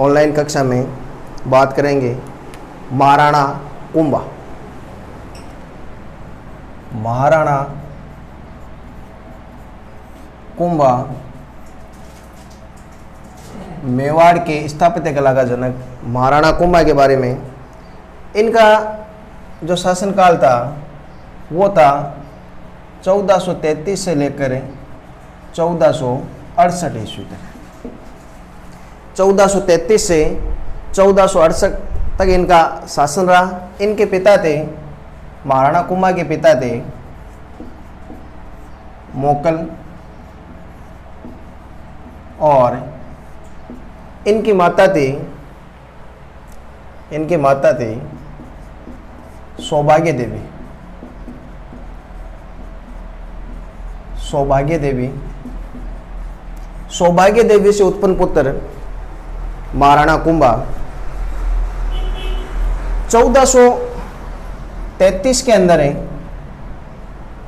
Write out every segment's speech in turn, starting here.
Online कक्षा में बात करेंगे महाराणा कुंभा। महाराणा कुंभा मेवाड़ के स्थापत्य कला का जनक महाराणा कुंभा के बारे में, इनका जो शासनकाल था वो था 1433 से लेकर 1468 ईस्वी तक। 1433 से 1468 तक इनका शासन रहा। इनके पिता थे, महाराणा कुंभा के पिता थे मोकल, और इनकी माता थी सौभाग्य देवी। सौभाग्य देवी से उत्पन्न पुत्र महाराणा कुंभा 1433 के अंदर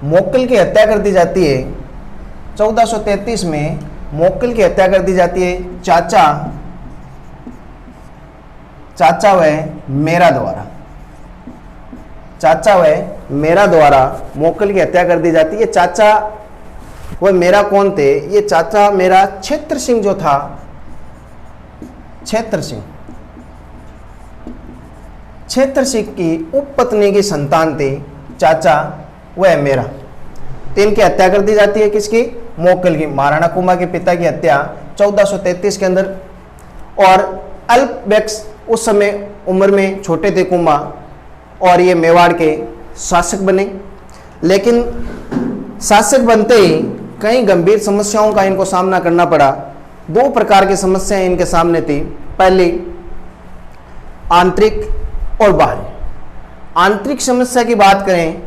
मोकल की हत्या कर दी जाती है। 1433 में मोकल की हत्या कर दी जाती है चाचा व मेरा द्वारा मोकल की हत्या कर दी जाती है। चाचा व मेरा कौन थे? ये चाचा मेरा क्षेत्र सिंह जो था, क्षेत्र सिंह की उपपत्नी की संतान थे चाचा वह मेरा। तो इनकी हत्या कर दी जाती है, किसकी? मोकल की। महाराणा कुंभा के पिता की हत्या 1433 के अंदर। और अल्प वयस्क उस समय उम्र में छोटे थे कुंभा, और ये मेवाड़ के शासक बने। लेकिन शासक बनते ही कई गंभीर समस्याओं का इनको सामना करना पड़ा। दो प्रकार की समस्याएं इनके सामने थी। पहली आंतरिक और बाह्य। आंतरिक समस्या की बात करें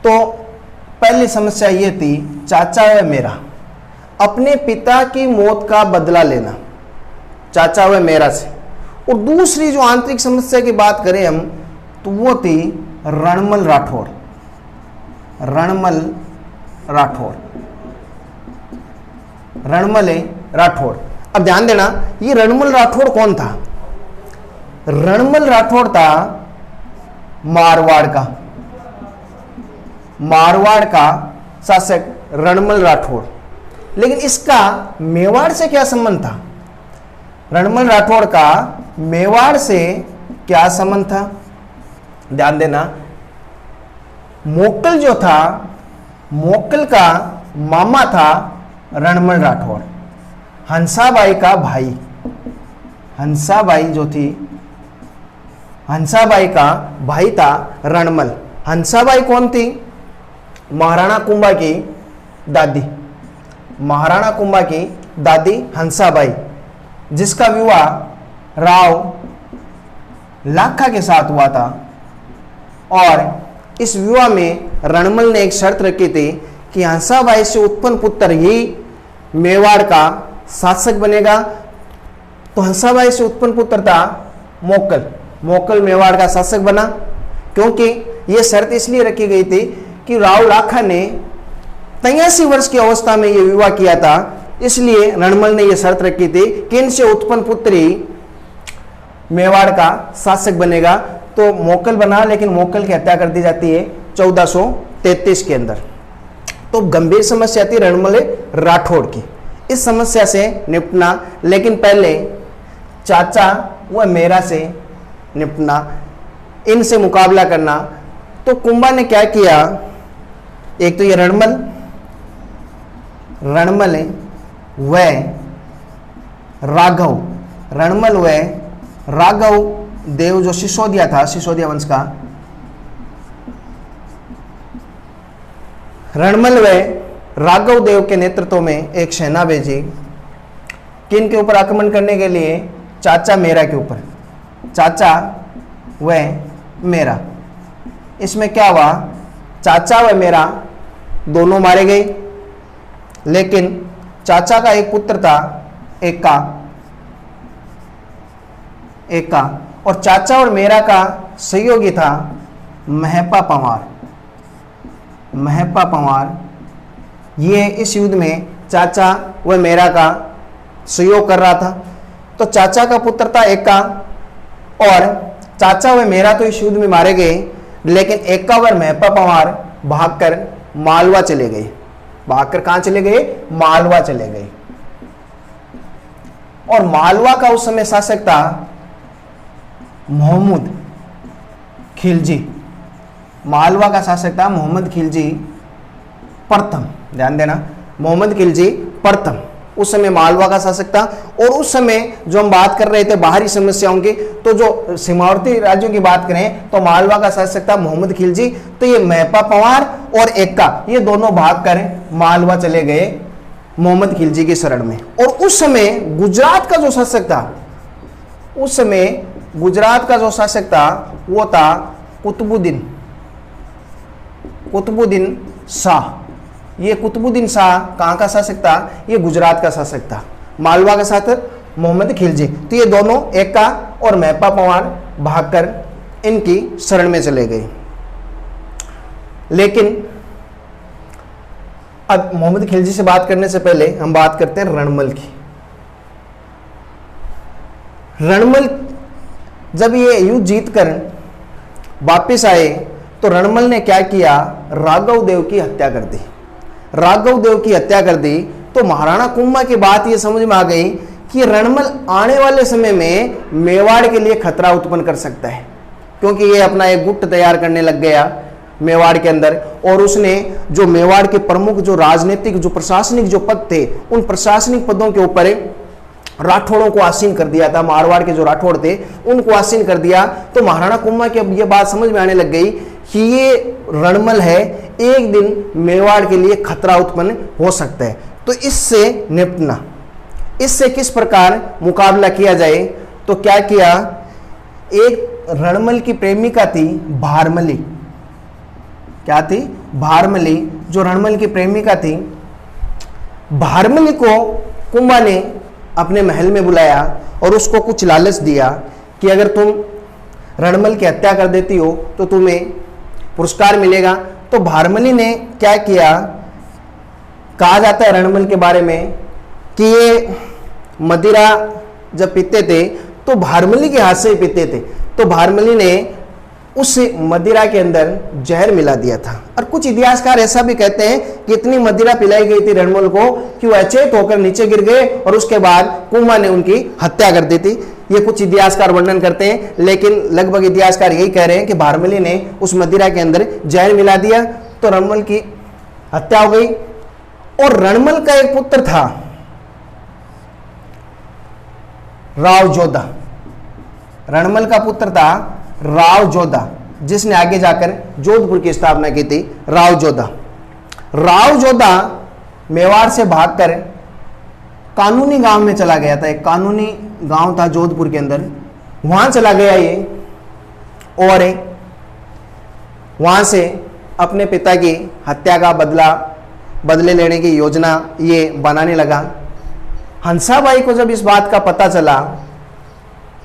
तो पहली समस्या ये थी चाचा व मेरा, अपने पिता की मौत का बदला लेना चाचा व मेरा से। और दूसरी जो आंतरिक समस्या की बात करें हम, तो वो थी रणमल राठौड़। अब ध्यान देना, ये रणमल राठौड़ कौन था? रणमल राठौड़ था मारवाड़ का शासक रणमल राठौड़। लेकिन इसका मेवाड़ से क्या संबंध था? रणमल राठौड़ का मेवाड़ से क्या संबंध था? ध्यान देना, मोकल जो था, मोकल का मामा था रणमल राठौड़, हंसाबाई का भाई। हंसाबाई जो थी, हंसाबाई का भाई था रणमल। हंसाबाई कौन थी? महाराणा कुंभा की दादी हंसाबाई, जिसका विवाह राव लाखा के साथ हुआ था। और इस विवाह में रणमल ने एक शर्त रखी थी कि हंसाबाई से उत्पन्न पुत्र ही मेवाड़ का शासक बनेगा। तो हंसाबाई से उत्पन्न पुत्र था मोकल मेवाड़ का शासक बना, क्योंकि यह शर्त इसलिए रखी गई थी कि राव लाखा ने 83 वर्ष की अवस्था में यह विवाह किया था। इसलिए रणमल ने यह शर्त रखी थी कि इनसे उत्पन्न पुत्र ही मेवाड़ का शासक बनेगा। तो मोकल बना, लेकिन मोकल की हत्या कर दी जाती है 1433 के अंदर। तो गंभीर समस्या थी रणमल राठौड़ की। इस समस्या से निपटना, लेकिन पहले चाचा व मेरा से निपटना, इनसे मुकाबला करना। तो कुंभा ने क्या किया? एक तो ये रणमल व राघव देव जो सिसोदिया था, सिसोदिया वंश का, रणमल व राघव देव के नेतृत्व में एक सेना भेजी। किन के ऊपर आक्रमण करने के लिए? चाचा मेरा के ऊपर, चाचा व मेरा। इसमें क्या हुआ? चाचा व मेरा दोनों मारे गए, लेकिन चाचा का एक पुत्र था एका, और चाचा और मेरा का सहयोगी था महपा पंवार। ये इस युद्ध में चाचा व मेरा का सहयोग कर रहा था। तो चाचा का पुत्र था एक्का, और चाचा व मेरा तो इस युद्ध में मारे गए, लेकिन एक्का व मेहपा पंवार भागकर मालवा चले गए। भागकर कहां चले गए? मालवा चले गए। और मालवा का उस समय शासक था मोहम्मद खिलजी। मालवा का शासक था मोहम्मद खिलजी प्रथम। ध्यान देना, मोहम्मद खिलजी प्रथम उस समय मालवा का शासक था। और उस समय जो हम बात कर रहे थे बाहरी समस्याओं की, तो जो सीमावर्ती राज्यों की बात करें तो मालवा का शासक था मोहम्मद खिलजी। तो ये मेहपा पंवार और एक्का ये दोनों भाग कर मालवा चले गए मोहम्मद खिलजी की शरण में। और उस समय गुजरात का जो शासक था, उस समय गुजरात का जो शासक था वो था कुतुबुद्दीन शाह। ये कुतुबुद्दीन शाह कहाँ का शासक था? ये गुजरात का शासक था। मालवा का शासक मोहम्मद खिलजी। तो ये दोनों एक्का और मेहपा पंवार भागकर इनकी शरण में चले गए। लेकिन अब मोहम्मद खिलजी से बात करने से पहले हम बात करते हैं रणमल की। रणमल जब ये युद्ध जीतकर वापिस आए तो रणमल ने क्या किया? राघव देव की हत्या कर दी। राघव देव की हत्या कर दी तो महाराणा कुंभा की बात ये समझ में आ गई कि रणमल आने वाले समय में मेवाड़ के लिए खतरा उत्पन्न कर सकता है, क्योंकि ये अपना एक गुट तैयार करने लग गया मेवाड़ के अंदर। और उसने जो मेवाड़ के प्रमुख जो राजनीतिक जो प्रशासनिक जो पद थे, उन प्रशासनिक पदों के ऊपर राठौड़ों को आसीन कर दिया था। मारवाड़ के जो राठौड़ थे उनको आसीन कर दिया। तो महाराणा कुंभा की अब ये बात समझ में आने लग गई कि ये रणमल है, एक दिन मेवाड़ के लिए खतरा उत्पन्न हो सकता है। तो इससे निपटना, इससे किस प्रकार मुकाबला किया जाए? तो क्या किया? एक रणमल की प्रेमिका थी भारमली। क्या थी? भारमली। जो रणमल की प्रेमिका थी, भारमली को कुंभा ने अपने महल में बुलाया और उसको कुछ लालच दिया कि अगर तुम रणमल की हत्या कर देती हो तो तुम्हें पुरस्कार मिलेगा। तो भारमली ने क्या किया? कहा जाता है रणमल के बारे में कि ये मदिरा जब पीते थे तो भारमली के हाथ से ही पीते थे। तो भारमली ने उस मदिरा के अंदर जहर मिला दिया था। और कुछ इतिहासकार ऐसा भी कहते हैं कि इतनी मदिरा पिलाई गई थी रणमल को कि वो अचेत होकर नीचे गिर गए और उसके बाद कुंभा ने उनकी हत्या कर दी थी। ये कुछ इतिहासकार वर्णन करते हैं, लेकिन लगभग इतिहासकार यही कह रहे हैं कि भारमली ने उस मदिरा के अंदर जहर मिला दिया तो रणमल की हत्या हो गई। और रणमल का एक पुत्र था राव जोधा। रणमल का पुत्र था राव जोधा, जिसने आगे जाकर जोधपुर की स्थापना की थी। राव जोधा। राव जोधा मेवाड़ से भागकर कानूनी गांव में चला गया था। एक कानूनी गांव था जोधपुर के अंदर, वहां चला गया ये, और वहां से अपने पिता की हत्या का बदले लेने की योजना ये बनाने लगा। हंसाबाई को जब इस बात का पता चला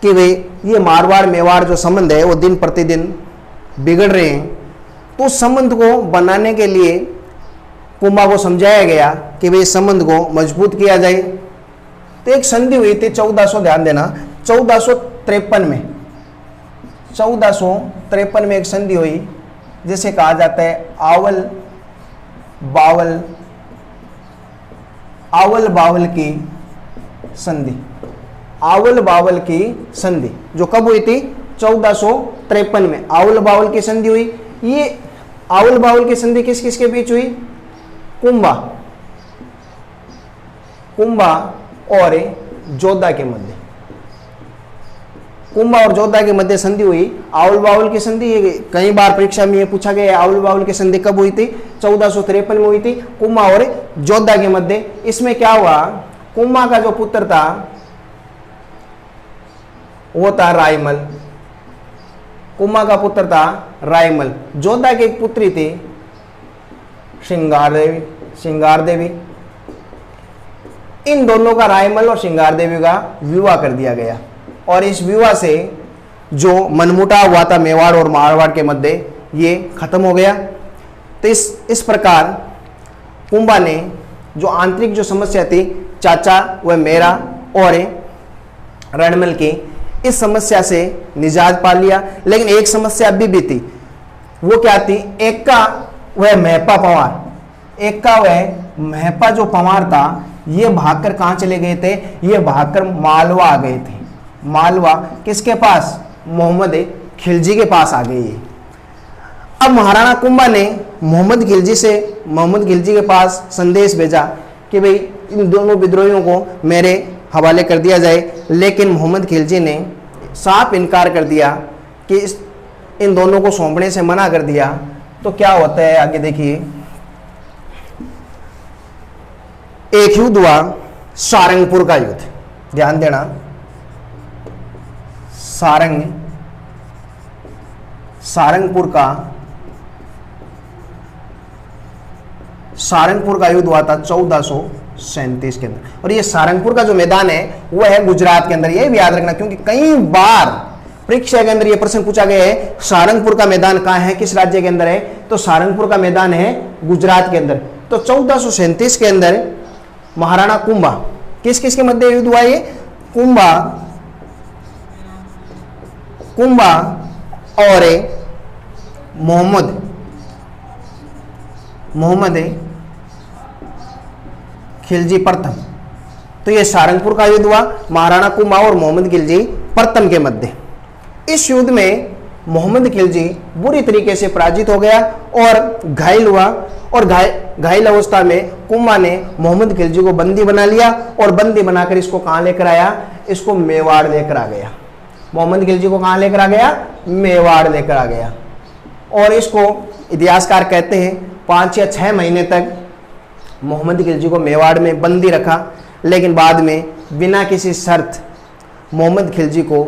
कि वे ये मारवाड़ मेवाड़ जो संबंध है वो दिन प्रतिदिन बिगड़ रहे हैं, तो उस संबंध को बनाने के लिए कुंभा को समझाया गया कि वे इस संबंध को मजबूत किया जाए। तो एक संधि हुई थी 1400, ध्यान देना, 1453 में 1453 में एक संधि हुई जिसे कहा जाता है आवल बावल की संधि। आवल बावल की संधि जो कब हुई थी? 1453 में आवल बावल की संधि हुई। ये आवल बावल की संधि किस किस के बीच हुई? कुंभा और जोधा के मध्य। कुंभा और जोधा के मध्य संधि हुई आवल बावल की संधि। ये कई बार परीक्षा में ये पूछा गया आवल बावल की संधि कब हुई थी? 1453 में हुई थी, कुंभा और जोधा के मध्य। इसमें क्या हुआ? कुंभा का जो पुत्र था वो था रायमल। कुंभा का पुत्र था रायमल। जोधा की एक पुत्री थी श्रृंगार देवी। इन दोनों का, रायमल और श्रृंगार देवी का विवाह कर दिया गया। और इस विवाह से जो मनमुटाव हुआ था मेवाड़ और मारवाड़ के मध्य, ये खत्म हो गया। तो इस प्रकार कुंभा ने जो आंतरिक जो समस्या थी, चाचा व मेरा और रणमल की इस समस्या से निजात पा लिया। लेकिन एक समस्या अभी भी थी, वो क्या थी? एक का वह महपा पवार, एक का वह महपा जो पवार था, ये भागकर कहां चले गए थे? ये भागकर मालवा आ गए थे। मालवा किसके पास? मोहम्मद खिलजी के पास आ गए। अब महाराणा कुंभा ने मोहम्मद खिलजी के पास संदेश भेजा कि भाई इन दोनों विद्रोहियों को मेरे हवाले कर दिया जाए। लेकिन मोहम्मद खिलजी ने साफ इनकार कर दिया कि इन दोनों को सौंपने से मना कर दिया। तो क्या होता है आगे देखिए, एक युद्ध हुआ, सारंगपुर का युद्ध। ध्यान देना, सारंगपुर का युद्ध हुआ था 1437 के अंदर। और ये सारंगपुर का जो मैदान है वो है गुजरात के अंदर। ये भी याद रखना, क्योंकि कई बार परीक्षा के अंदर ये प्रश्न पूछा गया है, सारंगपुर का मैदान कहां है, किस राज्य के अंदर है? तो सारंगपुर का मैदान है गुजरात के अंदर। तो 1437 के अंदर महाराणा कुंभा, किस किस के मध्य युद्ध हुआ? ये कुंभा और मोहम्मद खिलजी प्रथम। तो ये सारंगपुर का युद्ध हुआ महाराणा कुंभा और मोहम्मद खिलजी प्रथम के मध्य। इस युद्ध में मोहम्मद खिलजी बुरी तरीके से पराजित हो गया और घायल हुआ। और घायल अवस्था में कुंभा ने मोहम्मद खिलजी को बंदी बना लिया और बंदी बनाकर इसको कहां लेकर आया? इसको मेवाड़ लेकर आ गया। मोहम्मद खिलजी को कहां लेकर आ गया? मेवाड़ लेकर आ गया। और इसको इतिहासकार कहते हैं 5 या 6 महीने तक मोहम्मद खिलजी को मेवाड़ में बंदी रखा। लेकिन बाद में बिना किसी शर्त मोहम्मद खिलजी को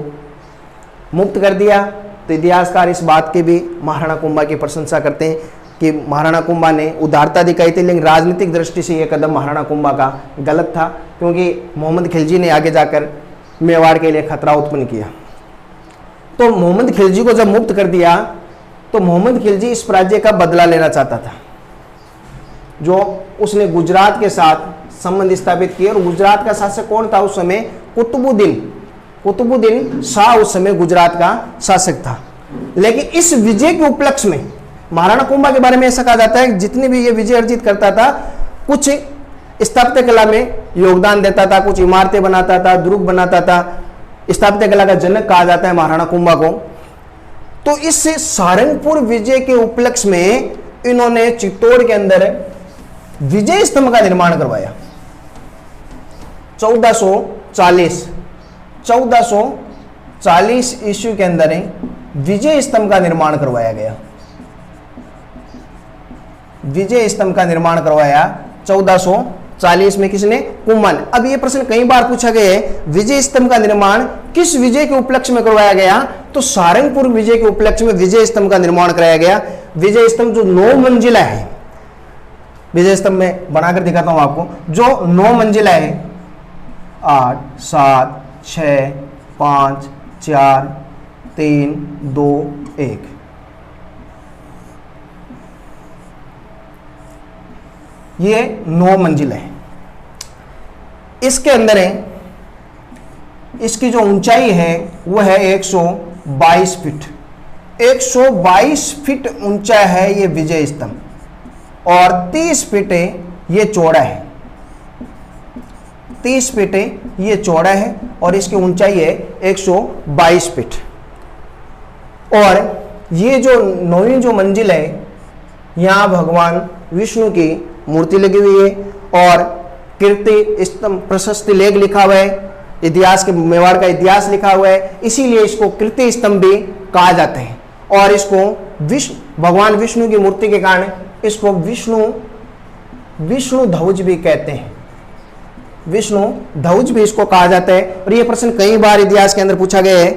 मुक्त कर दिया। तो इतिहासकार इस बात की भी महाराणा कुंभा की प्रशंसा करते हैं कि महाराणा कुंभा ने उदारता दिखाई थी। लेकिन राजनीतिक दृष्टि से यह कदम महाराणा कुंभा का गलत था, क्योंकि मोहम्मद खिलजी ने आगे जाकर मेवाड़ के लिए खतरा उत्पन्न किया। तो मोहम्मद खिलजी को जब मुक्त कर दिया तो मोहम्मद खिलजी इस राज्य का बदला लेना चाहता था, जो उसने गुजरात के साथ संबंध स्थापित किए। और गुजरात का शासक कौन था उस समय? कुतुबुद्दीन शाह उस समय गुजरात का शासक था। लेकिन इस विजय के उपलक्ष्य में महाराणा कुंभा के बारे में ऐसा कहा जाता है कि जितनी भी ये विजय अर्जित करता था, कुछ स्थापत्य कला में योगदान देता था, कुछ इमारतें बनाता था, दुर्ग बनाता था। स्थापत्य कला का जनक कहा जाता है महाराणा कुंभा को। तो इस सारंगपुर विजय के उपलक्ष्य में इन्होंने चित्तौड़ के अंदर विजय स्तंभ का निर्माण करवाया। 1440 ईस्वी के अंदर विजय स्तंभ का निर्माण करवाया गया। विजय स्तंभ का निर्माण करवाया 1440 में किसने? कुंभा ने। अब ये प्रश्न कई बार पूछा गया है, विजय स्तंभ का निर्माण किस विजय के उपलक्ष्य में करवाया गया? तो सारंगपुर विजय के उपलक्ष्य में विजय स्तंभ का निर्माण कराया गया। विजय स्तंभ जो 9 मंजिला है, विजय स्तंभ में बनाकर दिखाता हूं आपको, जो 9 मंजिला है, 8 7 6 5 4 3 2 1, ये 9 मंजिल है। इसके अंदर है, इसकी जो ऊंचाई है वो है 122 फीट। 122 फीट ऊंचा है ये विजय स्तंभ, और 30 फीट ये चौड़ा है। 30 फीट ये चौड़ा है और इसकी ऊंचाई है 122 फीट। और ये जो 9वीं जो मंजिल है, यहां भगवान विष्णु की मूर्ति लगी हुई है और कीर्ति स्तंभ प्रशस्ति लेख लिखा हुआ है। इतिहास के मेवाड़ का इतिहास लिखा हुआ है, इसीलिए इसको कीर्ति स्तंभ भी कहा जाता है। और इसको भगवान विष्णु की मूर्ति के कारण इसको विष्णु ध्वज भी कहते हैं। विष्णु ध्वज भी इसको कहा जाता है। और यह प्रश्न कई बार इतिहास के अंदर पूछा गया है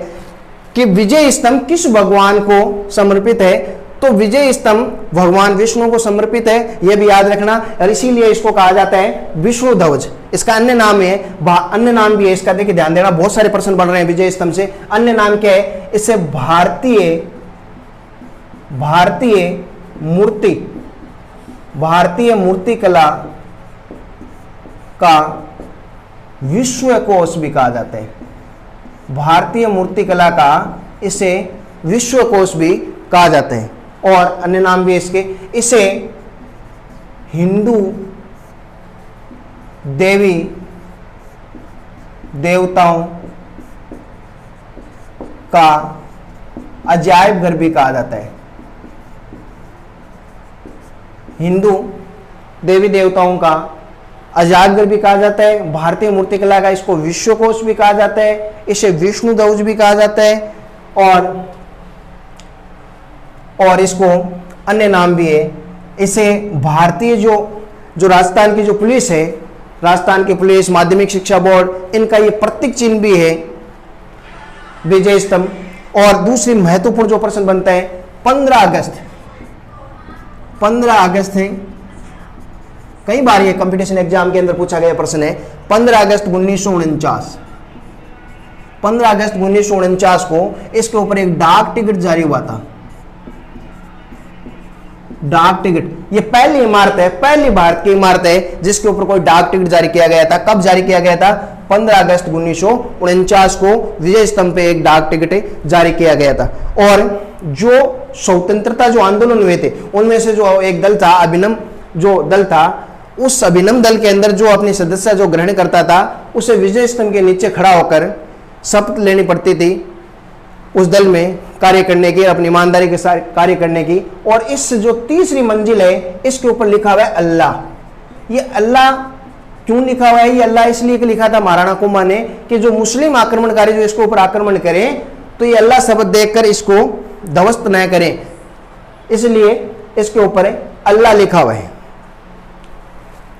कि विजय स्तंभ किस भगवान को समर्पित है? तो विजय स्तंभ भगवान विष्णु को समर्पित है, यह भी याद रखना। और इसीलिए इसको कहा जाता है विष्णु ध्वज। इसका अन्य नाम है, अन्य नाम भी है इसका, देखिए ध्यान देना, बहुत सारे प्रश्न बन रहे हैं विजय स्तंभ से। अन्य नाम क्या है? इससे भारतीय मूर्ति कला का विश्व कोश भी कहा जाता है। भारतीय मूर्तिकला का इसे विश्वकोश भी कहा जाता है, और अन्य नाम भी इसके। इसे हिंदू देवी देवताओं का अजायब घर भी कहा जाता है। हिंदू देवी देवताओं का अजायब घर भी कहा जाता है। भारतीय मूर्तिकला का इसको विश्वकोश भी कहा जाता है। इसे विष्णु ध्वज भी कहा जाता है, और इसको अन्य नाम भी है। इसे भारतीय जो राजस्थान की जो पुलिस है, राजस्थान की पुलिस, माध्यमिक शिक्षा बोर्ड, इनका ये प्रतीक चिन्ह भी है विजय स्तंभ। और दूसरी महत्वपूर्ण जो प्रश्न बनता है 15 अगस्त है, कई बार ये कंपटीशन एग्जाम के अंदर पूछा गया प्रश्न है। 15 अगस्त 1949 को इसके ऊपर एक डाक टिकट जारी हुआ था। डाक टिकट, ये पहली इमारत है, पहली भारत की इमारत है जिसके ऊपर कोई डाक टिकट जारी किया गया था। कब जारी किया गया था? 15 अगस्त 1949 को विजय स्तंभ पे एक डाक टिकट जारी किया गया था। और जो स्वतंत्रता जो आंदोलन हुए थे, उनमें से जो एक दल था, अभिनव जो दल था, उस अभिनव दल के अंदर जो अपनी सदस्य जो ग्रहण करता था, उसे विजय स्तंभ के नीचे खड़ा होकर शपथ लेनी पड़ती थी उस दल में कार्य करने की, अपनी ईमानदारी के साथ कार्य करने की। और इस जो तीसरी मंजिल है, इसके ऊपर लिखा हुआ है अल्लाह। ये अल्लाह क्यों लिखा हुआ है? ये अल्लाह इसलिए लिखा था महाराणा कुंभा ने कि जो मुस्लिम आक्रमणकारी जो इसके ऊपर आक्रमण करें तो ये अल्लाह शब्द देखकर इसको ध्वस्त न करें, इसलिए इसके ऊपर अल्लाह लिखा हुआ है।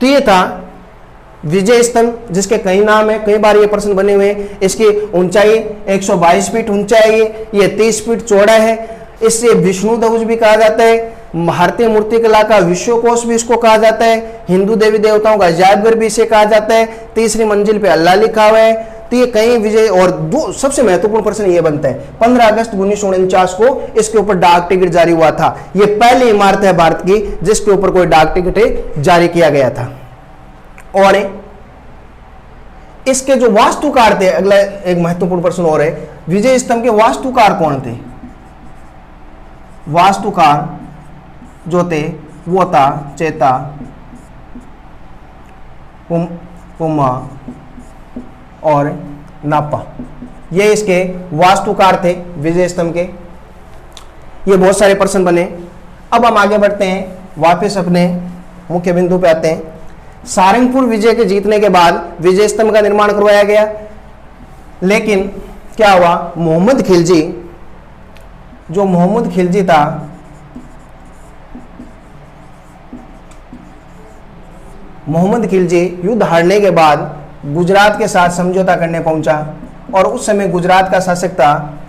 तो ये था विजय स्तंभ, जिसके कई नाम है, कई बार ये प्रश्न बने हुए हैं। इसकी ऊंचाई 122 फीट ऊंचाई है, ये 30 फीट चौड़ा है। इससे विष्णु ध्वज भी कहा जाता है, भारतीय मूर्तिकला का विश्वकोश भी इसको कहा जाता है, हिंदू देवी देवताओं का अजायब घर भी इसे कहा जाता है। तीसरी मंजिल पे अल्लाह लिखा हुआ है। तो ये कई विजय। और दो सबसे महत्वपूर्ण प्रश्न ये बनता है, 15 अगस्त 1949 को इसके ऊपर डाक टिकट जारी हुआ था। ये पहली इमारत है भारत की जिसके ऊपर कोई डाक टिकट जारी किया गया था। और इसके जो वास्तुकार थे, अगला एक महत्वपूर्ण प्रश्न और है, विजय स्तंभ के वास्तुकार कौन थे? वास्तुकार जो थे वो था चेता पुमा और नापा। ये इसके वास्तुकार थे विजय स्तंभ के। ये बहुत सारे प्रश्न बने। अब हम आगे बढ़ते हैं, वापस अपने मुख्य बिंदु पे आते हैं। सारंगपुर विजय के जीतने के बाद विजय स्तंभ का निर्माण करवाया गया, लेकिन क्या हुआ? मोहम्मद खिलजी, जो मोहम्मद खिलजी था, मोहम्मद खिलजी युद्ध हारने के बाद गुजरात के साथ समझौता करने पहुंचा, और उस समय गुजरात का शासक था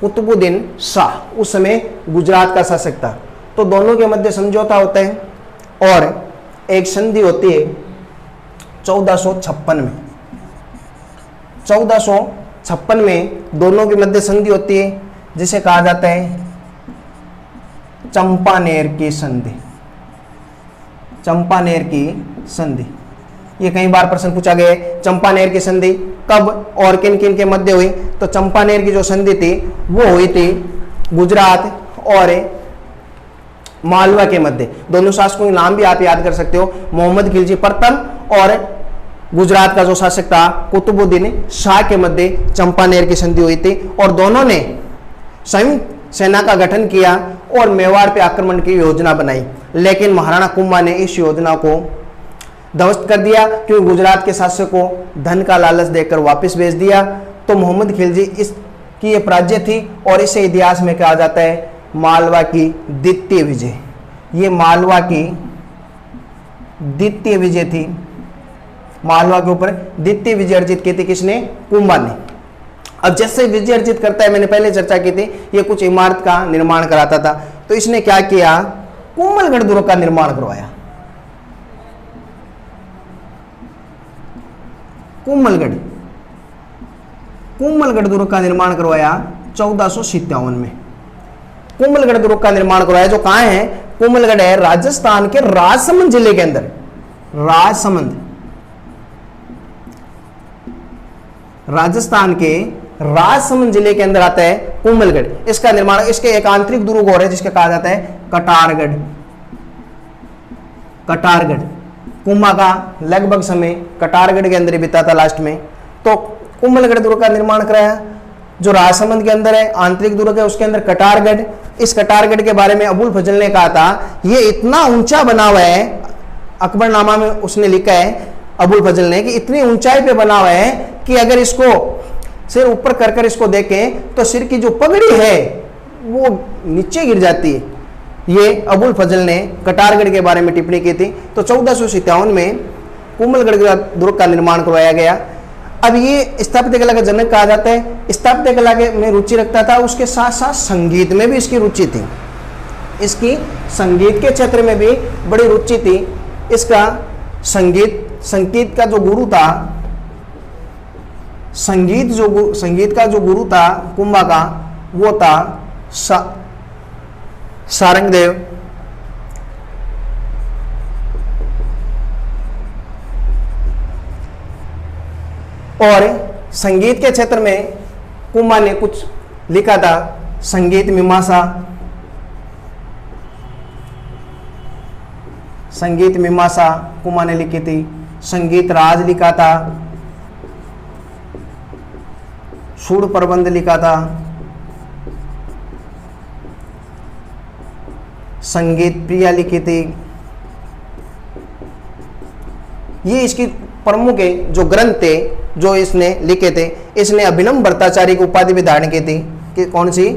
कुतुबुद्दीन शाह, उस समय गुजरात का शासक था। तो दोनों के मध्य समझौता होता है और एक संधि होती है 1456 में। 1456 में दोनों के मध्य संधि होती है, जिसे कहा जाता है चंपानेर की संधि। चंपानेर की संधि, ये कई बार प्रश्न पूछा गया है। चंपानेर की संधि कब और किन किन के मध्य हुई? तो चंपानेर की जो संधि थी वो हुई थी गुजरात और मालवा के मध्य। दोनों शासकों के नाम भी आप याद कर सकते हो, मोहम्मद खिलजी प्रथम और गुजरात का जो शासक था कुतुबुद्दीन शाह के मध्य चंपानेर की संधि हुई थी। और दोनों ने संयुक्त सेना का गठन किया और मेवाड़ पे आक्रमण की योजना बनाई, लेकिन महाराणा कुंभा ने इस योजना को ध्वस्त कर दिया, क्योंकि गुजरात के शासक को धन का लालच देकर वापस भेज दिया। तो मोहम्मद खिलजी इसकी ये पराजय थी, और इसे इतिहास में कहा जाता है मालवा की द्वितीय विजय। ये मालवा की द्वितीय विजय थी। मालवा के ऊपर द्वितीय विजय अर्जित की थी किसने? कुंभा ने। अब जैसे विजय अर्जित करता है, मैंने पहले चर्चा की थी, ये कुछ इमारत का निर्माण कराता था। तो इसने क्या किया? कोमलगढ़ दुर्ग का निर्माण करवाया। कोमलगढ़ दुर्ग का निर्माण करवाया 1457 में। कोमलगढ़ दुर्ग का निर्माण करवाया, जो कहाँ है? कोमलगढ़ है राजस्थान के राजसमंद जिले के अंदर, राजस्थान के राजसमंद जिले के अंदर आता है कोमलगढ़। इसका निर्माण, इसके एक आंतरिक दुर्ग और है जिसका कहा जाता है कटारगढ़। कुंभा का लगभग समय कटारगढ़ के अंदर ही बिता था लास्ट में। तो कोमलगढ़ दुर्ग का निर्माण कराया जो राजसमंद के अंदर है, आंतरिक दुर्ग है उसके अंदर कटारगढ़। इस कटारगढ़ के बारे में अबुल फजल ने कहा था ये इतना ऊंचा बना हुआ है, अकबरनामा में उसने लिखा है अबुल फजल ने कि इतनी ऊंचाई पे बना हुआ है कि अगर इसको सिर ऊपर कर इसको देखें तो सिर की जो पगड़ी है वो नीचे गिर जाती है। ये अबुल फजल ने कटारगढ़ के बारे में टिप्पणी की थी। तो 1457 में कोमलगढ़ दुर्ग का निर्माण करवाया गया। अब ये स्थापत्य कला का जनक कहा जाता है। स्थापत्य कला के में रुचि रखता था, उसके साथ साथ संगीत में भी इसकी रुचि थी। इसकी संगीत के क्षेत्र में भी बड़ी रुचि थी। इसका संगीत का जो गुरु था, संगीत का जो गुरु था कुंभा का, वो था सारंगदेव। और संगीत के क्षेत्र में कुंभा ने कुछ लिखा था, संगीत मीमांसा कुंभा ने लिखी थी। संगीत राज लिखा था, सूड प्रबंध लिखा था, संगीत प्रिया लिखी थी। ये इसकी प्रमुख जो ग्रंथ थे जो इसने लिखे थे। इसने अभिनव भट्टाचार्य की उपाधि भी धारण की थी। कि कौन सी?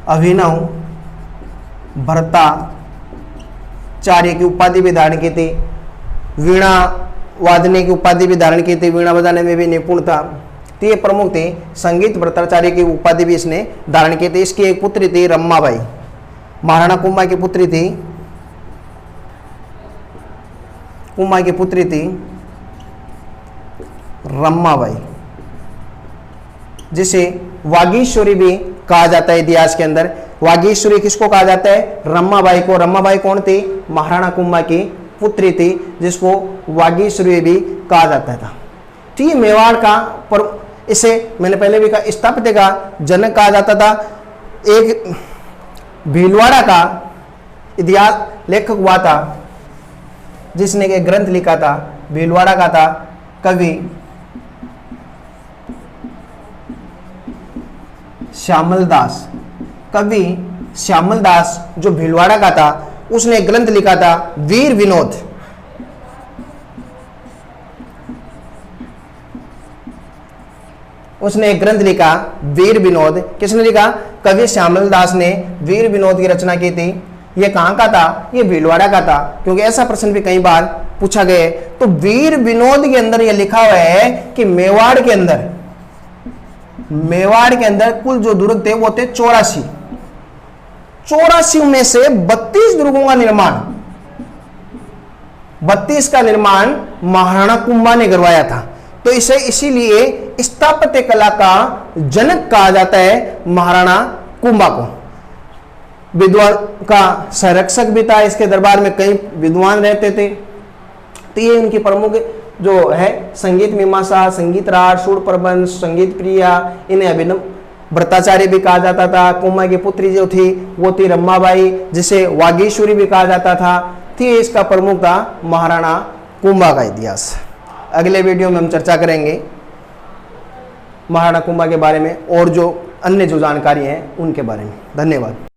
अभिनव भट्टाचार्य की उपाधि भी धारण की थी। वीणा वादने की उपाधि भी धारण की थी, वीणा बजाने में भी निपुण था। तो ये प्रमुख थे। संगीत भट्टाचार्य की उपाधि भी इसने धारण की थी। इसकी एक पुत्री थी रमाबाई, महाराणा कुंभा की पुत्री थी। कुंभा की पुत्री थी रमाबाई, जिसे वागीश्वरी भी कहा जाता है इतिहास के अंदर। वागीश्वरी किसको कहा जाता है? रमाबाई को। रमाबाई कौन थी? महाराणा कुंभा की पुत्री थी, जिसको वागीश्वरी भी कहा जाता था। तो ये मेवाड़ का इसे मैंने पहले भी कहा स्थापत्य का जनक कहा जाता था। एक भीलवाड़ा का इतिहास लेखक हुआ था जिसने एक ग्रंथ लिखा था, भीलवाड़ा का था कवि श्यामल दास। कवि श्यामल दास जो भीलवाड़ा का था, उसने एक ग्रंथ लिखा था वीर विनोद। उसने एक ग्रंथ लिखा वीर विनोद। किसने लिखा? कवि श्यामल दास ने वीर विनोद की रचना की थी। ये कहां का था? ये भीलवाड़ा का था, क्योंकि ऐसा प्रश्न भी कई बार पूछा गया है। तो वीर विनोद के अंदर यह लिखा हुआ है कि मेवाड़ के अंदर कुल जो दुर्ग थे वो थे 84 में से 32 दुर्गों का निर्माण, 32 का निर्माण महाराणा कुंभा ने करवाया था। तो इसे इसीलिए स्थापत्य कला का जनक कहा जाता है महाराणा कुंभा को। विद्वान का संरक्षक भी था। इसके दरबार में कई विद्वान रहते थे। तो ये इनकी प्रमुख जो है संगीत मीमांसा, संगीत राज, सूड प्रबंध, संगीत प्रिया, इन्हें अभिनव भट्टाचार्य भी कहा जाता था। कुंभा की पुत्री जो थी वो थी रमाबाई, जिसे वागीश्वरी भी कहा जाता था। थी इसका प्रमुख था महाराणा कुंभा का इतिहास। अगले वीडियो में हम चर्चा करेंगे महाराणा कुंभा के बारे में और जो अन्य जो जानकारी है उनके बारे में। धन्यवाद।